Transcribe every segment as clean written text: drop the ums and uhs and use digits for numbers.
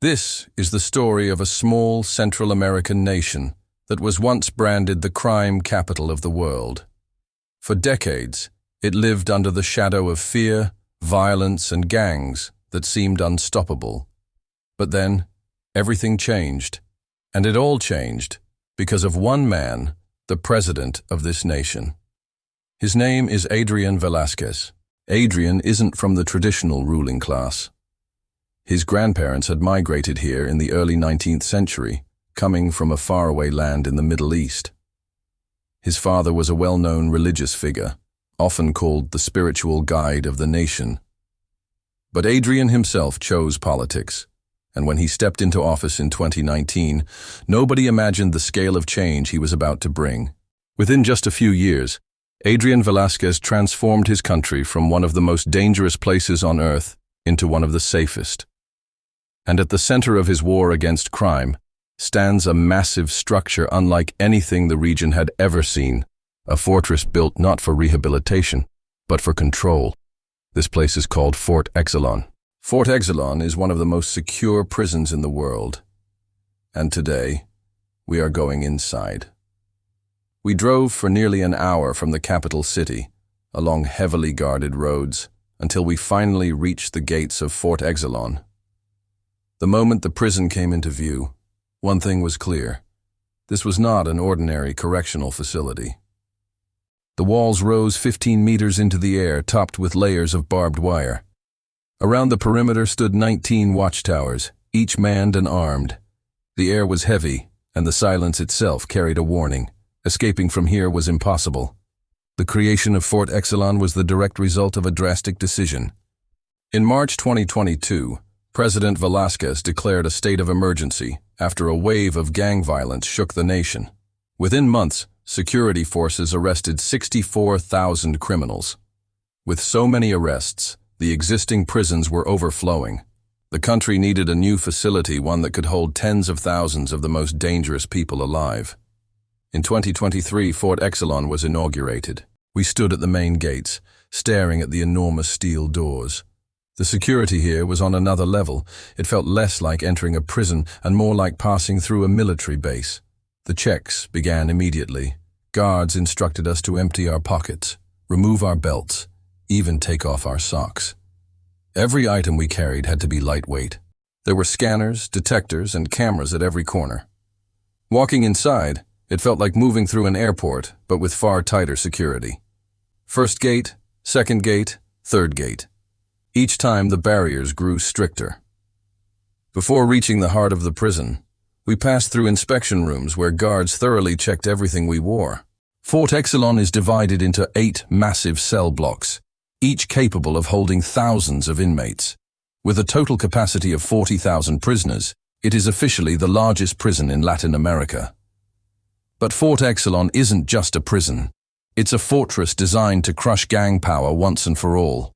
This is the story of a small Central American nation that was once branded the crime capital of the world. For decades, it lived under the shadow of fear, violence, and gangs that seemed unstoppable. But then, everything changed, and it all changed because of one man, the president of this nation. His name is Adrian Velasquez. Adrian isn't from the traditional ruling class. His grandparents had migrated here in the early 19th century, coming from a faraway land in the Middle East. His father was a well-known religious figure, often called the spiritual guide of the nation. But Adrian himself chose politics, and when he stepped into office in 2019, nobody imagined the scale of change he was about to bring. Within just a few years, Adrian Velasquez transformed his country from one of the most dangerous places on earth into one of the safest. And at the center of his war against crime stands a massive structure unlike anything the region had ever seen, a fortress built not for rehabilitation, but for control. This place is called Fort Exilon. Fort Exilon is one of the most secure prisons in the world. And today, we are going inside. We drove for nearly an hour from the capital city, along heavily guarded roads, until we finally reached the gates of Fort Exilon. The moment the prison came into view, one thing was clear. This was not an ordinary correctional facility. The walls rose 15 meters into the air, topped with layers of barbed wire. Around the perimeter stood 19 watchtowers, each manned and armed. The air was heavy, and the silence itself carried a warning. Escaping from here was impossible. The creation of Fort Exilon was the direct result of a drastic decision. In March 2022, President Velasquez declared a state of emergency after a wave of gang violence shook the nation. Within months, security forces arrested 64,000 criminals. With so many arrests, the existing prisons were overflowing. The country needed a new facility, one that could hold tens of thousands of the most dangerous people alive. In 2023, Fort Exilon was inaugurated. We stood at the main gates, staring at the enormous steel doors. The security here was on another level. It felt less like entering a prison and more like passing through a military base. The checks began immediately. Guards instructed us to empty our pockets, remove our belts, even take off our socks. Every item we carried had to be lightweight. There were scanners, detectors, and cameras at every corner. Walking inside, it felt like moving through an airport, but with far tighter security. First gate, second gate, third gate. Each time the barriers grew stricter. Before reaching the heart of the prison, we passed through inspection rooms where guards thoroughly checked everything we wore. Fort Exilon is divided into 8 massive cell blocks, each capable of holding thousands of inmates. With a total capacity of 40,000 prisoners, it is officially the largest prison in Latin America. But Fort Exilon isn't just a prison. It's a fortress designed to crush gang power once and for all.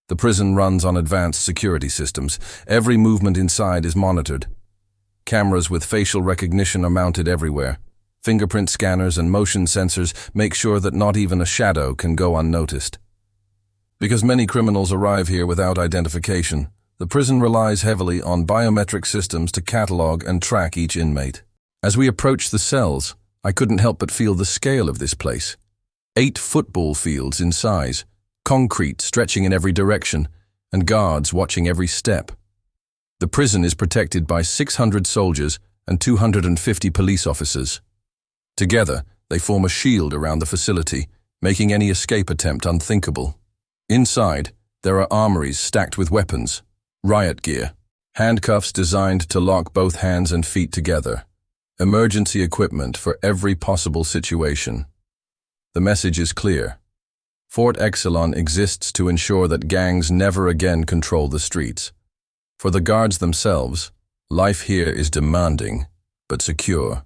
The prison runs on advanced security systems. Every movement inside is monitored. Cameras with facial recognition are mounted everywhere. Fingerprint scanners and motion sensors make sure that not even a shadow can go unnoticed. Because many criminals arrive here without identification, the prison relies heavily on biometric systems to catalog and track each inmate. As we approached the cells, I couldn't help but feel the scale of this place. 8 football fields in size, concrete stretching in every direction, and guards watching every step. The prison is protected by 600 soldiers and 250 police officers. Together, they form a shield around the facility, making any escape attempt unthinkable. Inside, there are armories stacked with weapons, riot gear, handcuffs designed to lock both hands and feet together, emergency equipment for every possible situation. The message is clear. Fort Exilon exists to ensure that gangs never again control the streets. For the guards themselves, life here is demanding, but secure.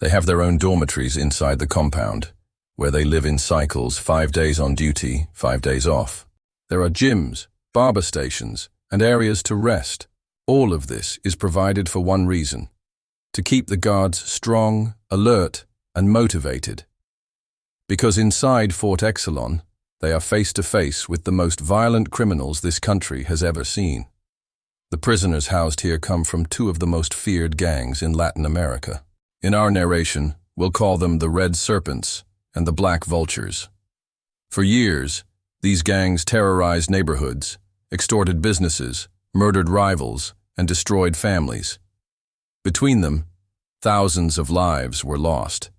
They have their own dormitories inside the compound, where they live in cycles, 5 days on duty, 5 days off. There are gyms, barber stations, and areas to rest. All of this is provided for one reason: to keep the guards strong, alert, and motivated. Because inside Fort Exilon, they are face to face with the most violent criminals this country has ever seen. The prisoners housed here come from two of the most feared gangs in Latin America. In our narration, we'll call them the Red Serpents and the Black Vultures. For years, these gangs terrorized neighborhoods, extorted businesses, murdered rivals, and destroyed families. Between them, thousands of lives were lost.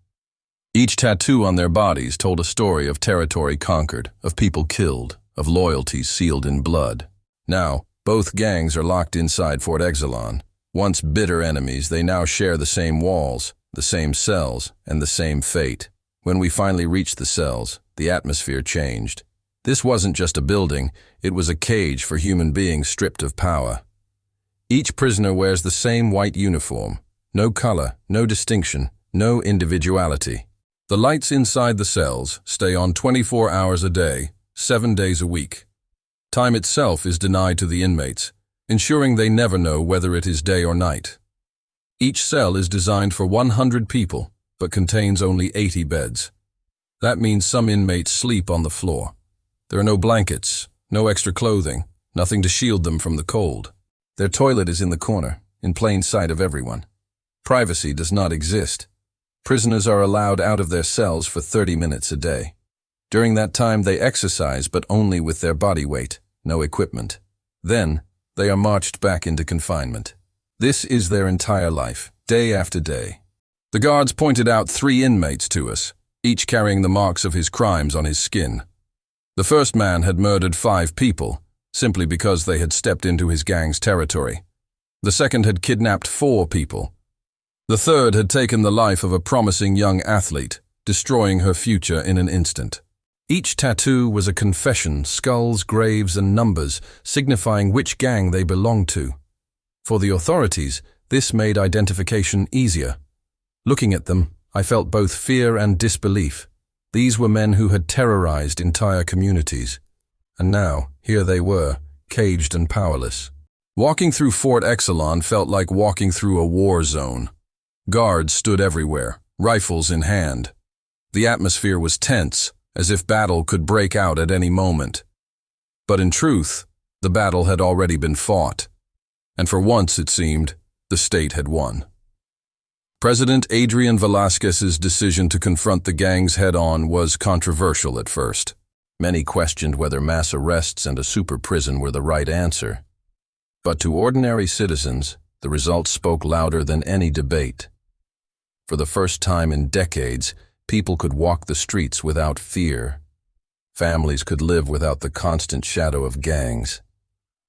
Each tattoo on their bodies told a story of territory conquered, of people killed, of loyalties sealed in blood. Now, both gangs are locked inside Fort Exilon. Once bitter enemies, they now share the same walls, the same cells, and the same fate. When we finally reached the cells, the atmosphere changed. This wasn't just a building, it was a cage for human beings stripped of power. Each prisoner wears the same white uniform. No color, no distinction, no individuality. The lights inside the cells stay on 24 hours a day, 7 days a week. Time itself is denied to the inmates, ensuring they never know whether it is day or night. Each cell is designed for 100 people, but contains only 80 beds. That means some inmates sleep on the floor. There are no blankets, no extra clothing, nothing to shield them from the cold. Their toilet is in the corner, in plain sight of everyone. Privacy does not exist. Prisoners are allowed out of their cells for 30 minutes a day. During that time, they exercise, but only with their body weight, no equipment. Then, they are marched back into confinement. This is their entire life, day after day. The guards pointed out 3 inmates to us, each carrying the marks of his crimes on his skin. The first man had murdered 5 people, simply because they had stepped into his gang's territory. The second had kidnapped 4 people. The third had taken the life of a promising young athlete, destroying her future in an instant. Each tattoo was a confession, skulls, graves, and numbers, signifying which gang they belonged to. For the authorities, this made identification easier. Looking at them, I felt both fear and disbelief. These were men who had terrorized entire communities. And now, here they were, caged and powerless. Walking through Fort Exilon felt like walking through a war zone. Guards stood everywhere, rifles in hand. The atmosphere was tense, as if battle could break out at any moment. But in truth, the battle had already been fought. And for once, it seemed, the state had won. President Adrian Velasquez's decision to confront the gangs head-on was controversial at first. Many questioned whether mass arrests and a super prison were the right answer. But to ordinary citizens, the results spoke louder than any debate. For the first time in decades, people could walk the streets without fear. Families could live without the constant shadow of gangs.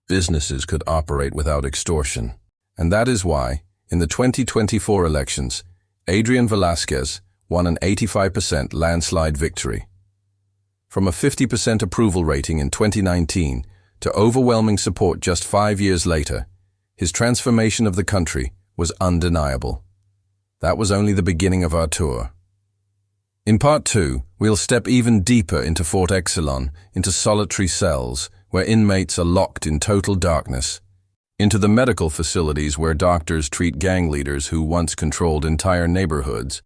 Businesses could operate without extortion. And that is why, in the 2024 elections, Adrian Velasquez won an 85% landslide victory. From a 50% approval rating in 2019 to overwhelming support just 5 years later, his transformation of the country was undeniable. That was only the beginning of our tour. In Part 2, we'll step even deeper into Fort Exilon, into solitary cells where inmates are locked in total darkness, into the medical facilities where doctors treat gang leaders who once controlled entire neighborhoods,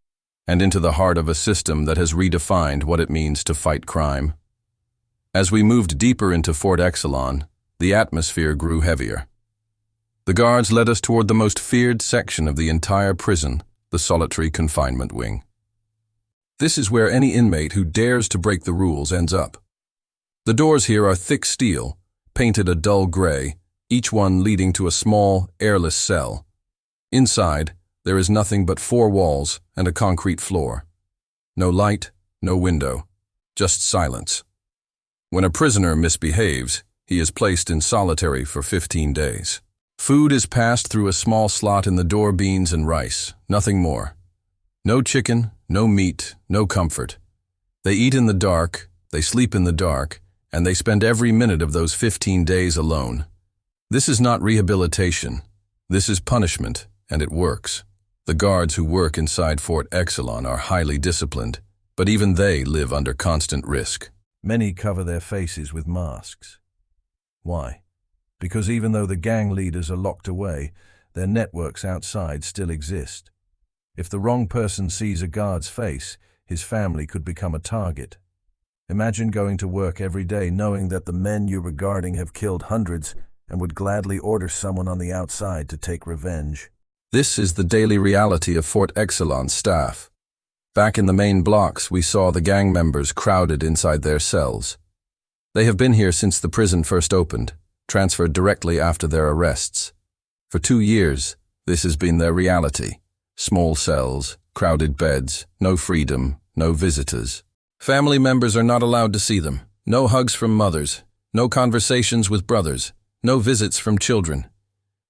and into the heart of a system that has redefined what it means to fight crime. As we moved deeper into Fort Exilon, the atmosphere grew heavier. The guards led us toward the most feared section of the entire prison, the solitary confinement wing. This is where any inmate who dares to break the rules ends up. The doors here are thick steel, painted a dull gray, each one leading to a small, airless cell. Inside, there is nothing but 4 walls and a concrete floor. No light, no window, just silence. When a prisoner misbehaves, he is placed in solitary for 15 days. Food is passed through a small slot in the door, beans and rice, nothing more. No chicken, no meat, no comfort. They eat in the dark, they sleep in the dark, and they spend every minute of those 15 days alone. This is not rehabilitation. This is punishment, and it works. The guards who work inside Fort Exilon are highly disciplined, but even they live under constant risk. Many cover their faces with masks. Why? Because even though the gang leaders are locked away, their networks outside still exist. If the wrong person sees a guard's face, his family could become a target. Imagine going to work every day knowing that the men you're regarding have killed hundreds, and would gladly order someone on the outside to take revenge. This is the daily reality of Fort Exilon staff. Back in the main blocks, we saw the gang members crowded inside their cells. They have been here since the prison first opened, transferred directly after their arrests. For 2 years, this has been their reality. Small cells, crowded beds, no freedom, no visitors. Family members are not allowed to see them. No hugs from mothers, no conversations with brothers, no visits from children.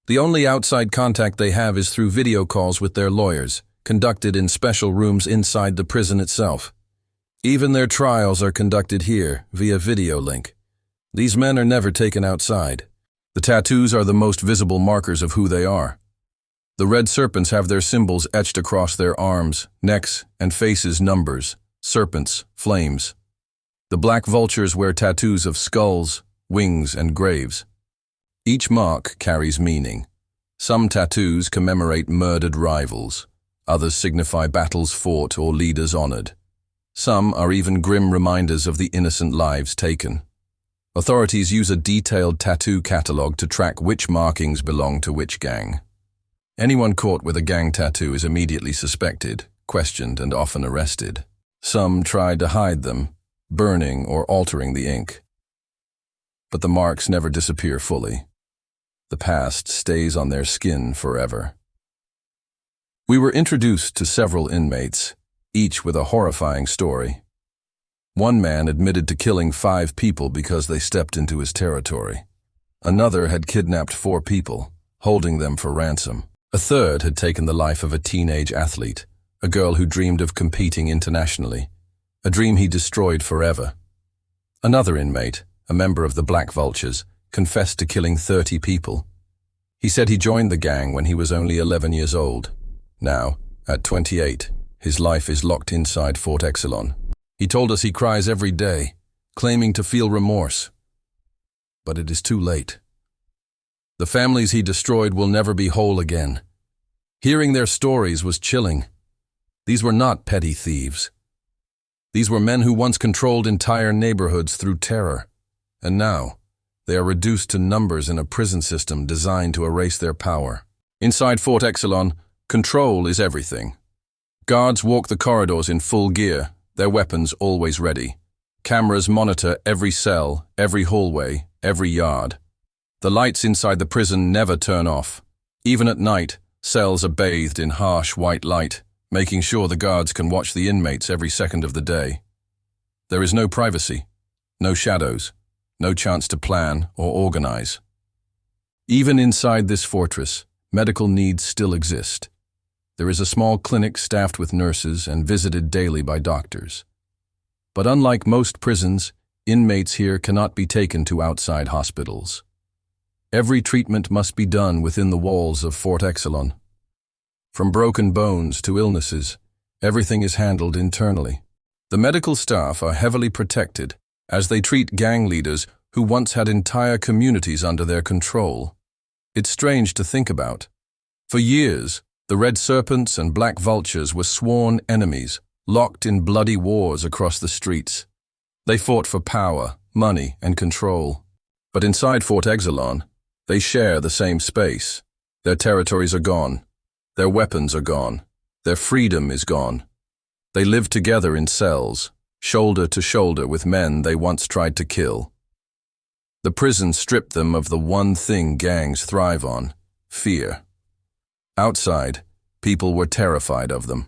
The only outside contact they have is through video calls with their lawyers, conducted in special rooms inside the prison itself. Even their trials are conducted here, via video link. These men are never taken outside. The tattoos are the most visible markers of who they are. The Red Serpents have their symbols etched across their arms, necks, and faces: numbers, serpents, flames. The Black Vultures wear tattoos of skulls, wings, and graves. Each mark carries meaning. Some tattoos commemorate murdered rivals. Others signify battles fought or leaders honored. Some are even grim reminders of the innocent lives taken. Authorities use a detailed tattoo catalog to track which markings belong to which gang. Anyone caught with a gang tattoo is immediately suspected, questioned, and often arrested. Some tried to hide them, burning or altering the ink. But the marks never disappear fully. The past stays on their skin forever. We were introduced to several inmates, each with a horrifying story. One man admitted to killing 5 people because they stepped into his territory. Another had kidnapped 4 people, holding them for ransom. A third had taken the life of a teenage athlete, a girl who dreamed of competing internationally, a dream he destroyed forever. Another inmate, a member of the Black Vultures, confessed to killing 30 people. He said he joined the gang when he was only 11 years old. Now, at 28, his life is locked inside Fort Exilon. He told us he cries every day, claiming to feel remorse. But it is too late. The families he destroyed will never be whole again. Hearing their stories was chilling. These were not petty thieves. These were men who once controlled entire neighborhoods through terror, and now they are reduced to numbers in a prison system designed to erase their power. Inside Fort Exilon, control is everything. Guards walk the corridors in full gear, their weapons always ready. Cameras monitor every cell, every hallway, every yard. The lights inside the prison never turn off. Even at night, cells are bathed in harsh white light, making sure the guards can watch the inmates every second of the day. There is no privacy, no shadows, no chance to plan or organize. Even inside this fortress, medical needs still exist. There is a small clinic staffed with nurses and visited daily by doctors. But unlike most prisons, inmates here cannot be taken to outside hospitals. Every treatment must be done within the walls of Fort Exilon. From broken bones to illnesses, everything is handled internally. The medical staff are heavily protected as they treat gang leaders who once had entire communities under their control. It's strange to think about. For years, the Red Serpents and Black Vultures were sworn enemies, locked in bloody wars across the streets. They fought for power, money, and control. But inside Fort Exilon, they share the same space. Their territories are gone. Their weapons are gone. Their freedom is gone. They live together in cells, shoulder to shoulder with men they once tried to kill. The prison stripped them of the one thing gangs thrive on: fear. Outside, people were terrified of them.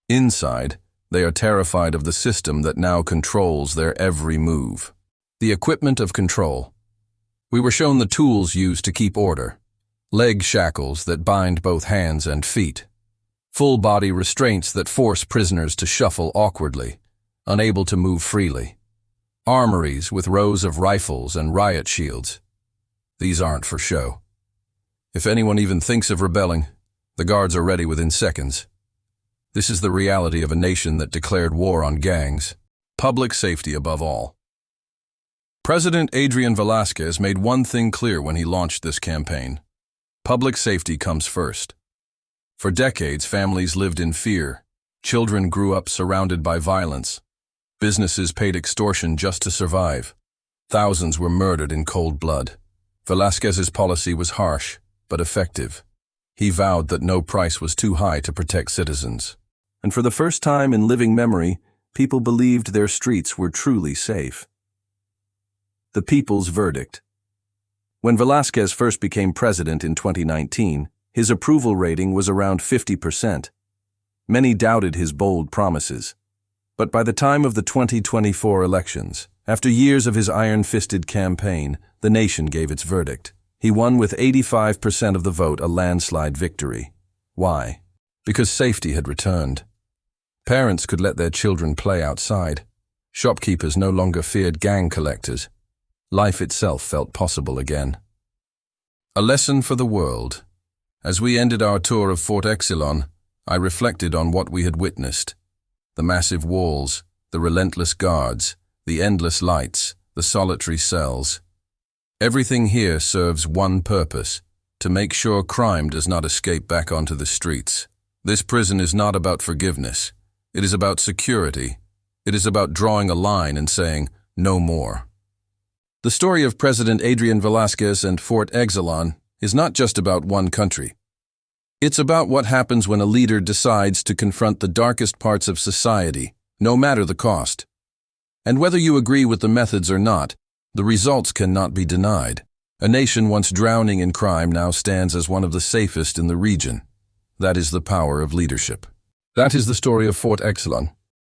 Inside, they are terrified of the system that now controls their every move. The equipment of control. We were shown the tools used to keep order. Leg shackles that bind both hands and feet. Full-body restraints that force prisoners to shuffle awkwardly, unable to move freely. Armories with rows of rifles and riot shields. These aren't for show. If anyone even thinks of rebelling, the guards are ready within seconds. This is the reality of a nation that declared war on gangs. Public safety above all. President Adrian Velasquez made one thing clear when he launched this campaign. Public safety comes first. For decades, families lived in fear. Children grew up surrounded by violence. Businesses paid extortion just to survive. Thousands were murdered in cold blood. Velasquez's policy was harsh, but effective. He vowed that no price was too high to protect citizens. And for the first time in living memory, people believed their streets were truly safe. The people's verdict. When Velasquez first became president in 2019, his approval rating was around 50%. Many doubted his bold promises. But by the time of the 2024 elections, after years of his iron-fisted campaign, the nation gave its verdict. He won with 85% of the vote, a landslide victory. Why? Because safety had returned. Parents could let their children play outside. Shopkeepers no longer feared gang collectors. Life itself felt possible again. A lesson for the world. As we ended our tour of Fort Exilon, I reflected on what we had witnessed. The massive walls, the relentless guards, the endless lights, the solitary cells. Everything here serves one purpose: to make sure crime does not escape back onto the streets. This prison is not about forgiveness. It is about security. It is about drawing a line and saying, no more. The story of President Adrian Velasquez and Fort Exilon is not just about one country. It's about what happens when a leader decides to confront the darkest parts of society, no matter the cost. And whether you agree with the methods or not, the results cannot be denied. A nation once drowning in crime now stands as one of the safest in the region. That is the power of leadership. That is the story of Fort Exilon.